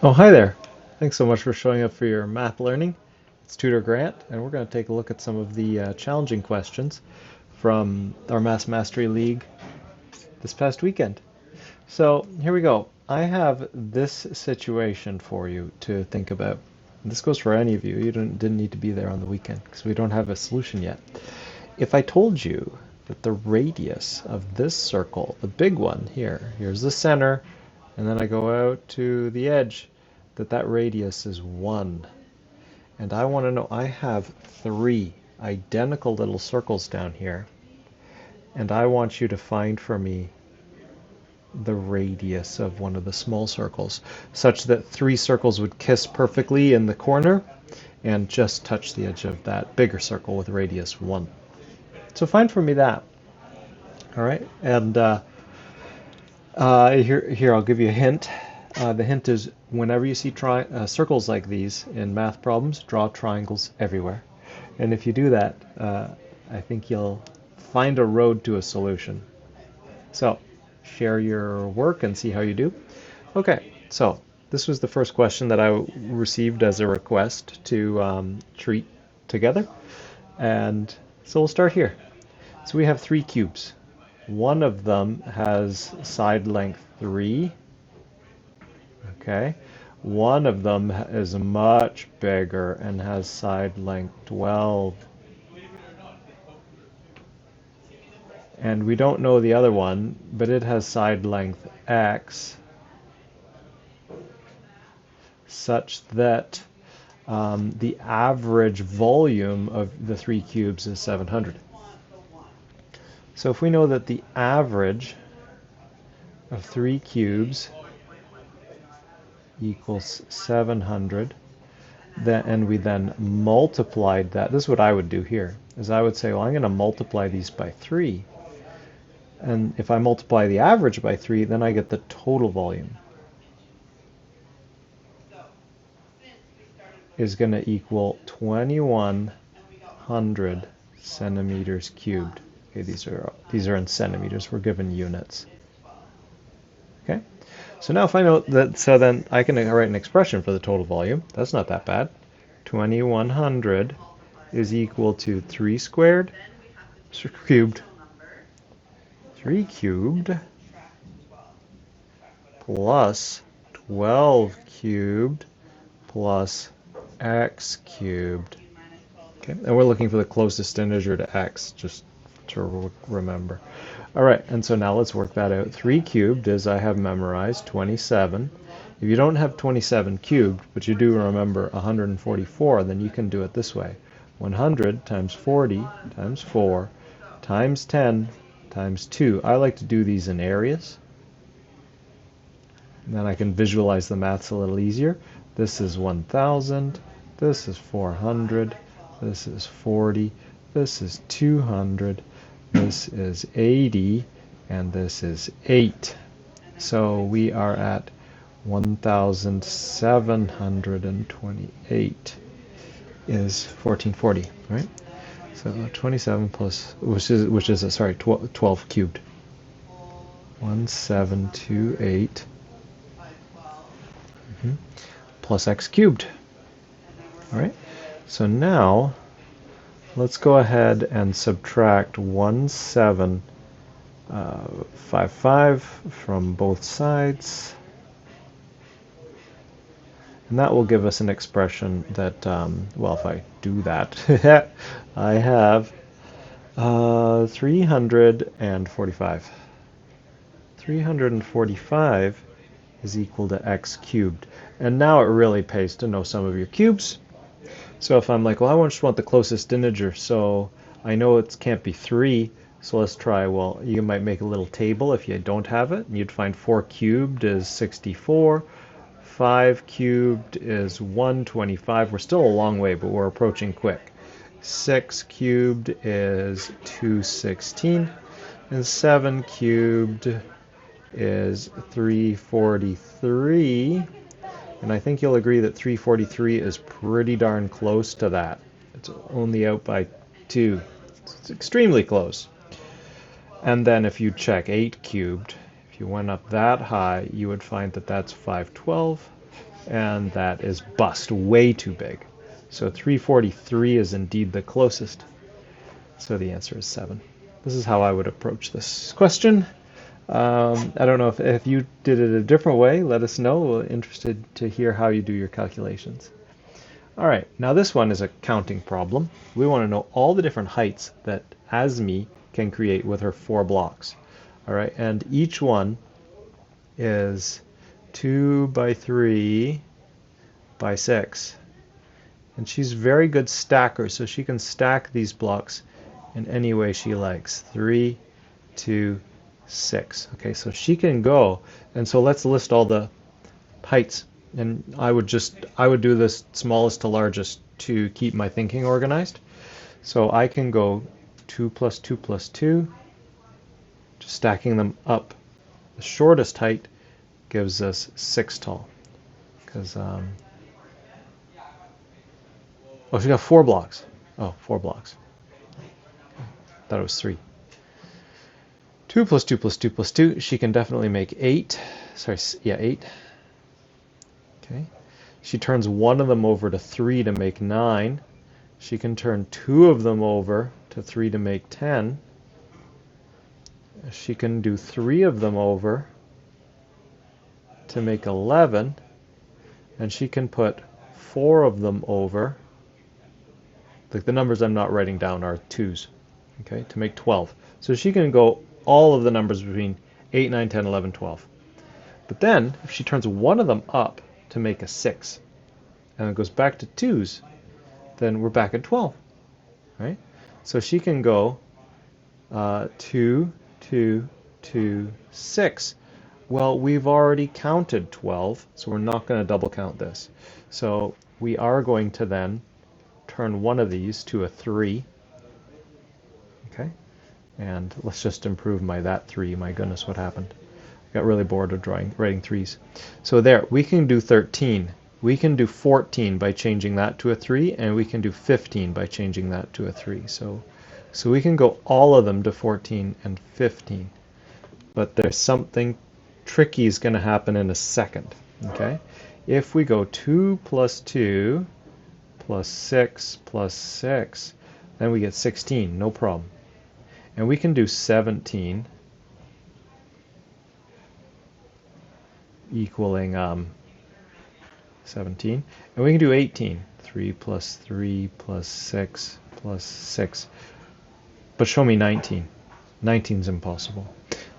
Oh, hi there. Thanks so much for showing up for your math learning. It's Tutor Grant, and we're going to take a look at some of the challenging questions from our Math Mastery League this past weekend. So here we go. I have this situation for you to think about. And this goes for any of you. You didn't need to be there on the weekend because we don't have a solution yet. If I told you that the radius of this circle, the big one here, here's the center, and then I go out to the edge, that radius is 1. And I want to know, I have 3 identical little circles down here, and I want you to find for me the radius of one of the small circles, such that 3 circles would kiss perfectly in the corner and just touch the edge of that bigger circle with radius 1. So find for me that. All right, and here I'll give you a hint. The hint is whenever you see circles like these in math problems, draw triangles everywhere. And if you do that, I think you'll find a road to a solution. So share your work and see how you do. Okay, so this was the first question that I received as a request to treat together. And so we'll start here. So we have 3 cubes. One of them has side length 3. Okay. One of them is much bigger and has side length 12. And we don't know the other one, but it has side length x such that the average volume of the 3 cubes is 700. So if we know that the average of 3 cubes equals 700, and we then multiplied that. This is what I would do here, is I would say, well, I'm going to multiply these by 3. And if I multiply the average by 3, then I get the total volume is going to equal 2100 centimeters cubed. Okay, these are in centimeters. We're given units. Okay, so now if I know that, so then I can write an expression for the total volume. That's not that bad. 2100 is equal to 3 squared cubed 3 cubed plus 12 cubed plus x cubed. Okay, and we're looking for the closest integer to x, just to remember. All right, and so now let's work that out. 3 cubed is, I have memorized, 27. If you don't have 27 cubed, but you do remember 144, then you can do it this way. 100 times 40 times 4 times 10 times 2. I like to do these in areas. And then I can visualize the maths a little easier. This is 1,000. This is 400. This is 40. This is 200. This is 80. And this is 8. So we are at 1,728 is 1440, right? So 27 plus, which is sorry, 12 cubed. 1728 plus x cubed. All right. So now let's go ahead and subtract 1755 from both sides. And that will give us an expression that, well, if I do that, I have 345. 345 is equal to x cubed. And now it really pays to know some of your cubes. So if I'm like, well, I just want the closest integer, so I know it can't be 3, so let's try, well, you might make a little table if you don't have it, and you'd find 4 cubed is 64. 5 cubed is 125. We're still a long way, but we're approaching quick. 6 cubed is 216. And 7 cubed is 343. And I think you'll agree that 343 is pretty darn close to that. It's only out by 2. It's extremely close. And then if you check 8 cubed, if you went up that high, you would find that that's 512. and that is bust, way too big. So 343 is indeed the closest. So the answer is 7. This is how I would approach this question. I don't know if you did it a different way. Let us know. We're interested to hear how you do your calculations. All right, now this one is a counting problem. We want to know all the different heights that Azmi can create with her 4 blocks. All right, and each one is 2 by 3 by 6. And she's a very good stacker, so she can stack these blocks in any way she likes. 3, 2, 6. Okay, so she can go, and so let's list all the heights. And I would do this smallest to largest to keep my thinking organized. So I can go 2 plus 2 plus 2, just stacking them up. The shortest height gives us 6 tall, because oh, she got 4 blocks. Oh, 4 blocks. Thought it was 3. 2 plus 2 plus 2 plus 2. She can definitely make 8. Sorry, yeah, 8. Okay. She turns one of them over to 3 to make 9. She can turn 2 of them over to 3 to make 10. She can do 3 of them over to make 11. And she can put 4 of them over. Like the numbers I'm not writing down are 2s. Okay, to make 12. So she can go all of the numbers between 8, 9, 10, 11, 12. But then, if she turns one of them up to make a 6, and it goes back to 2s, then we're back at 12, right? So she can go 2, 2, 2, 6. Well, we've already counted 12, so we're not going to double count this. So we are going to then turn one of these to a 3. Okay, and let's just improve that 3. My goodness, what happened? I got really bored of writing 3s. So there, we can do 13. We can do 14 by changing that to a 3, and we can do 15 by changing that to a 3. So we can go all of them to 14 and 15. But there's something tricky is going to happen in a second. Okay, if we go 2 plus 2 plus 6 plus 6, then we get 16, no problem. And we can do 17 equaling 17. And we can do 18. 3 plus 3 plus 6 plus 6. But show me 19. 19 is impossible.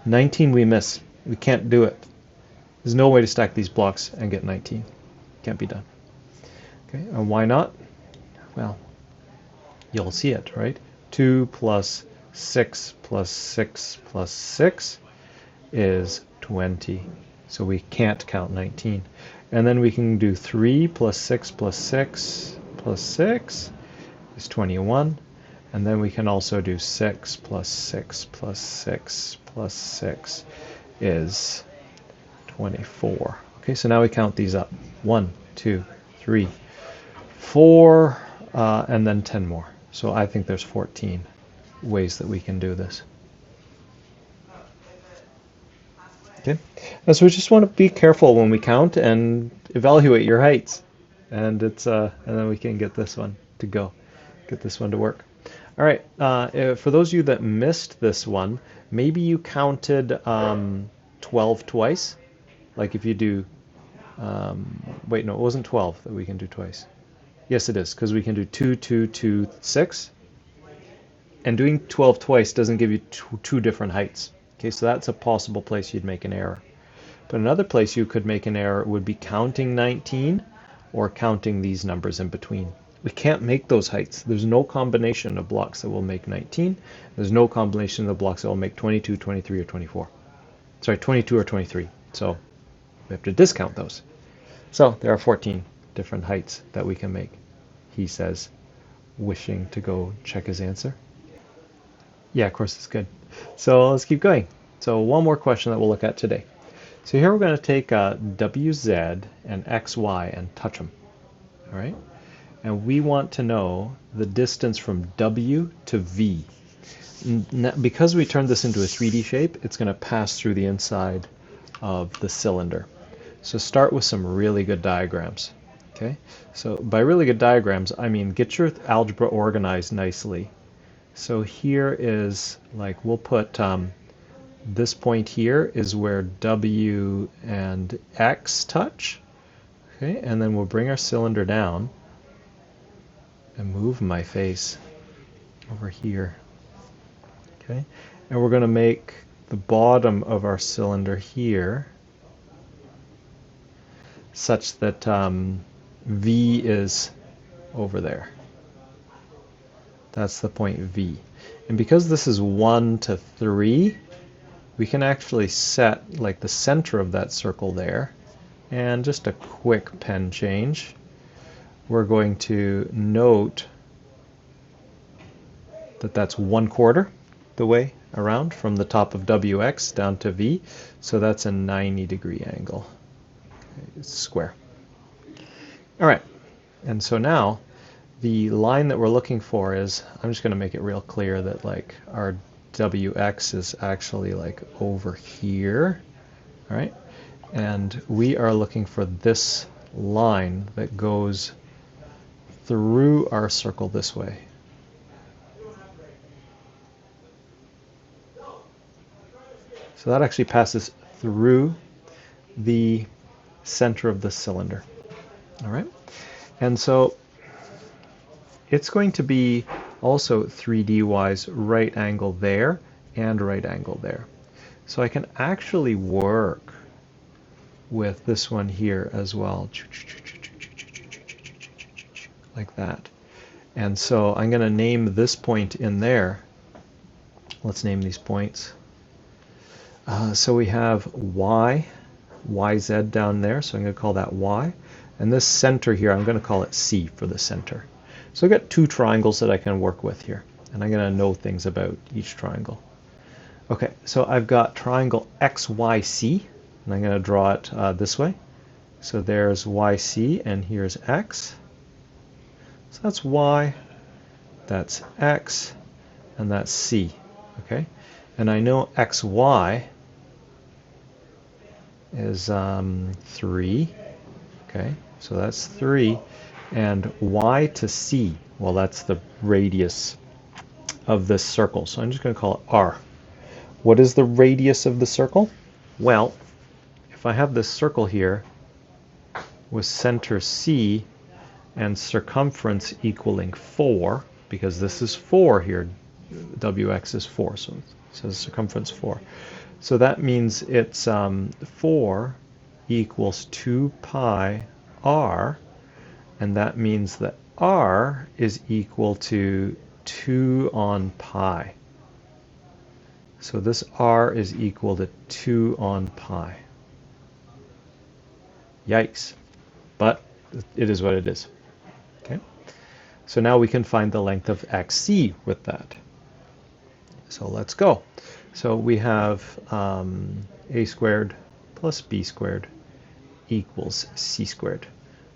19 we miss. We can't do it. There's no way to stack these blocks and get 19. Can't be done. Okay, and why not? Well, you'll see it, right? 2 plus 6 plus 6 plus 6 is 20. So we can't count 19. And then we can do 3 plus 6 plus 6 plus 6 is 21. And then we can also do 6 plus 6 plus 6 plus 6 is 24. Okay, so now we count these up. 1, 2, 3, 4, and then 10 more. So I think there's 14 ways that we can do this. Okay, so we just want to be careful when we count and evaluate your heights, and then we can get this one to go, get this one to work. All right, for those of you that missed this one, maybe you counted 12 twice. Like if you do, wait, no, it wasn't 12 that we can do twice. Yes, it is, because we can do 2, 2, 2, 6. And doing 12 twice doesn't give you two different heights. Okay, so that's a possible place you'd make an error. But another place you could make an error would be counting 19 or counting these numbers in between. We can't make those heights. There's no combination of blocks that will make 19. There's no combination of blocks that will make 22, 23, or 24. Sorry, 22 or 23. So we have to discount those. So there are 14 different heights that we can make, he says, wishing to go check his answer. Yeah, of course, it's good. So let's keep going. So one more question that we'll look at today. So here we're going to take WZ and XY and touch them. All right? And we want to know the distance from W to V. Because we turned this into a 3D shape, it's going to pass through the inside of the cylinder. So start with some really good diagrams. Okay, so by really good diagrams, I mean get your algebra organized nicely. So here is, like, we'll put this point here is where W and X touch. Okay, and then we'll bring our cylinder down and move my face over here. Okay, and we're going to make the bottom of our cylinder here such that V is over there. That's the point V. And because this is 1 to 3, we can actually set like the center of that circle there. And just a quick pen change. We're going to note that that's 1/4 the way around from the top of WX down to V. So that's a 90-degree angle. Okay, it's square. All right, and so now the line that we're looking for is, I'm just going to make it real clear that like our WX is actually like over here, all right? And we are looking for this line that goes through our circle this way. So that actually passes through the center of the cylinder. All right, and so it's going to be also 3D wise right angle there and right angle there. So I can actually work with this one here as well, like that. And so I'm going to name this point in there. Let's name these points. So we have Y, YZ down there, so I'm going to call that Y. And this center here, I'm going to call it C for the center. So I've got 2 triangles that I can work with here, and I'm going to know things about each triangle. Okay, so I've got triangle XYC, and I'm going to draw it this way. So there's YC, and here's X. So that's Y, that's X, and that's C. Okay, and I know XY is 3. Okay, so that's 3. And Y to C, well, that's the radius of this circle. So I'm just going to call it R. What is the radius of the circle? Well, if I have this circle here with center C and circumference equaling 4, because this is 4 here, WX is 4, so it says circumference 4. So that means it's 4 equals 2 pi R, and that means that R is equal to 2 on pi. So this R is equal to 2 on pi. Yikes. But it is what it is. Okay. So now we can find the length of XC with that. So let's go. So we have A squared plus B squared equals C squared.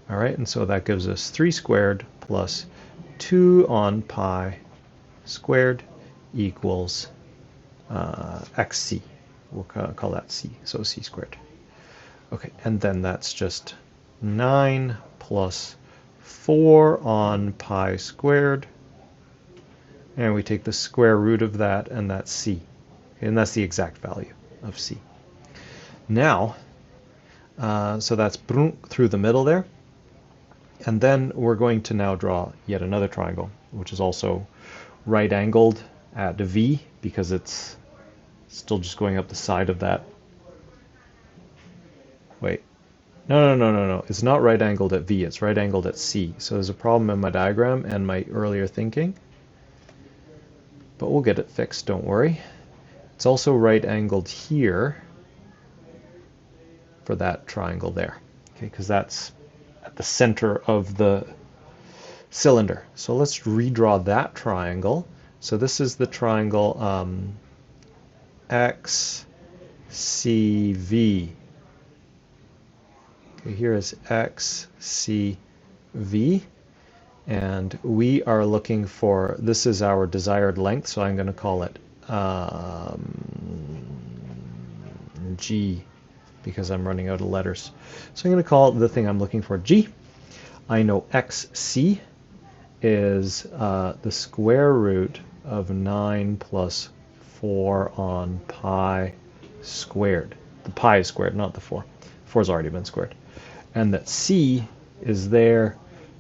All right, and so that gives us 3 squared plus 2 on pi squared equals XC. We'll call that C, so C squared. Okay, and then that's just 9 plus 4 on pi squared. And we take the square root of that, and that's C. Okay, and that's the exact value of C. Now, so that's through the middle there. And then we're going to now draw yet another triangle, which is also right angled at V, because it's still just going up the side of that. Wait. No. It's not right angled at V, it's right angled at C. So there's a problem in my diagram and my earlier thinking. But we'll get it fixed, don't worry. It's also right angled here for that triangle there. Okay, because that's at the center of the cylinder. So let's redraw that triangle. So this is the triangle XCV. Okay, here is XCV, and we are looking for, this is our desired length, so I'm going to call it G because I'm running out of letters. So I'm going to call the thing I'm looking for G. I know xc is the square root of 9 plus 4 on pi squared. The pi is squared, not the 4. 4's already been squared. And that c is there,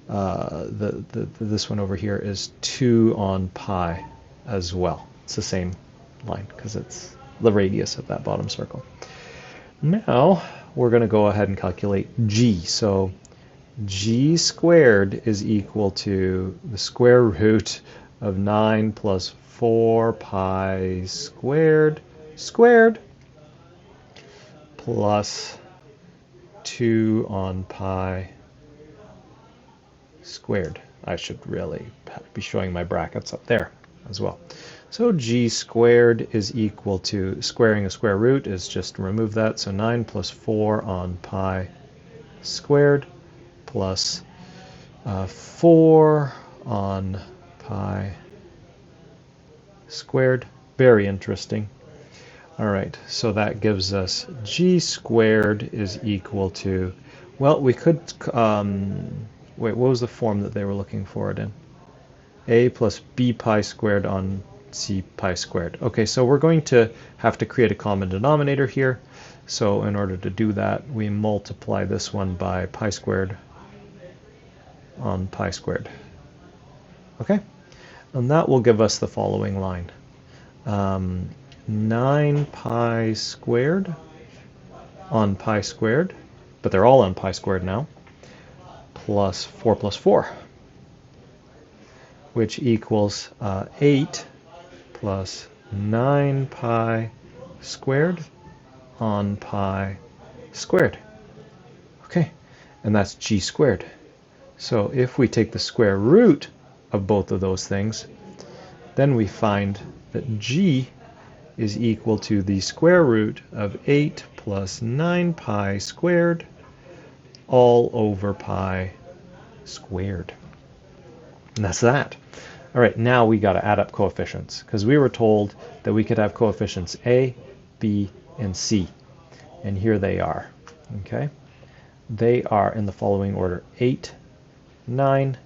this one over here is 2 on pi as well. It's the same line because it's the radius of that bottom circle. Now we're going to go ahead and calculate g. So g squared is equal to the square root of 9 plus 4 pi squared plus 2 on pi squared. I should really be showing my brackets up there as well. So g squared is equal to, squaring a square root is just remove that, so 9 plus 4 on pi squared plus 4 on pi squared. Very interesting. All right, so that gives us g squared is equal to, well, we could, wait, what was the form that they were looking for it in? A plus b pi squared on c pi squared. Okay, so we're going to have to create a common denominator here. So in order to do that, we multiply this one by pi squared on pi squared. Okay, and that will give us the following line. 9 pi squared on pi squared, but they're all on pi squared now, plus 4, which equals 8 plus 9 pi squared on pi squared. Okay, and that's g squared. So if we take the square root of both of those things, then we find that g is equal to the square root of 8 plus 9 pi squared all over pi squared. And that's that. All right, now we got to add up coefficients because we were told that we could have coefficients a, b, and c. And here they are. Okay, they are in the following order: 8, 9,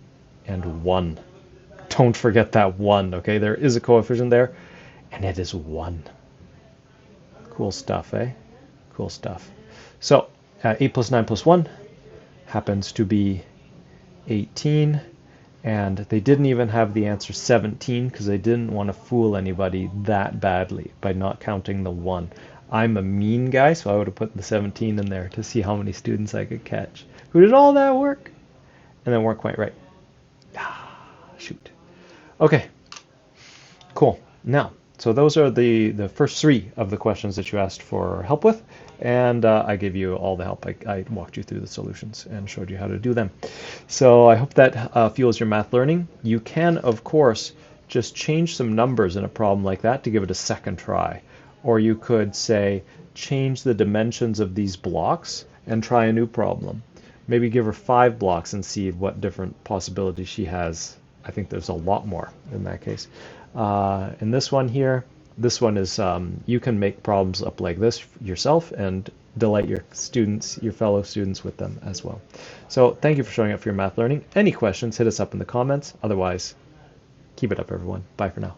and 1. Don't forget that 1. Okay, there is a coefficient there, and it is 1. Cool stuff, eh? Cool stuff. So 8 plus 9 plus 1 happens to be 18. And they didn't even have the answer 17 because they didn't want to fool anybody that badly by not counting the 1. I'm a mean guy, so I would have put the 17 in there to see how many students I could catch who did all that work and then weren't quite right. Shoot. Okay, cool. Now, so those are the first 3 of the questions that you asked for help with. And I gave you all the help. I walked you through the solutions and showed you how to do them. So I hope that fuels your math learning. You can, of course, just change some numbers in a problem like that to give it a second try. Or you could say, change the dimensions of these blocks and try a new problem. Maybe give her 5 blocks and see what different possibilities she has. I think there's a lot more in that case. In this one here, this one is, you can make problems up like this yourself and delight your students, your fellow students with them as well. So thank you for showing up for your math learning. Any questions, hit us up in the comments. Otherwise, keep it up, everyone. Bye for now.